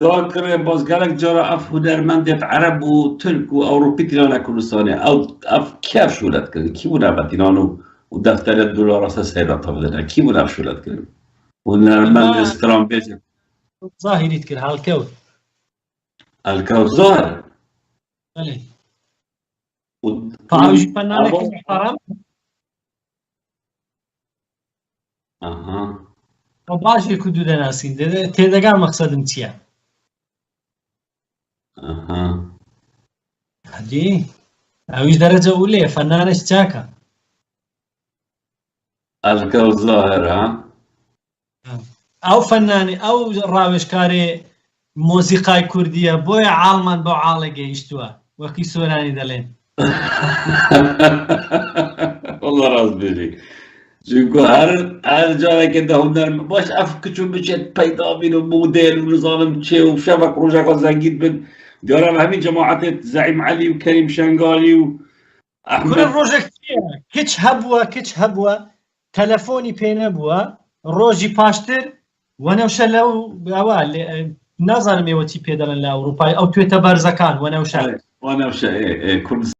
ذاكر بازگلک جارا اف هنرمندت عرب و ترک و اوروپی تیلانا کردستانه او اف کیف شولت کرد کی بود اف تیلانو و دفتر دلار اساس حیرت بده کی بود اف شولت کرد هنرمند استرام بیج ظاهری تكر هالكوت الكوت ظاهر بله فعاوجي فنانك محترم اها وباشي كدو دناسين تيدقا مقصدم تيا اها هدي اوش درجة أولى فنانة اشتاكا الكوت ظاهر ها او فناني او راوشكاري موسيقاي كردية بويا عالمان بو عالقة اشتوا وكي سوراني دلين والله راست بيجي چونکه هر جایی که ده هنر باش اف کچون بچه پیدا بین و مدل و نظام چه و شبک روژه زنگید بین دیارم همین جماعت زعیم علی و کریم شنگالی و كل احمد الروجة كتير كتش هبوا تلفوني بينا بوا روجي باشتر وانا وشلو اوال نظر ميوتي بيدلن لاوروبا او تويتا برزكان وانا وشل وانا وش كل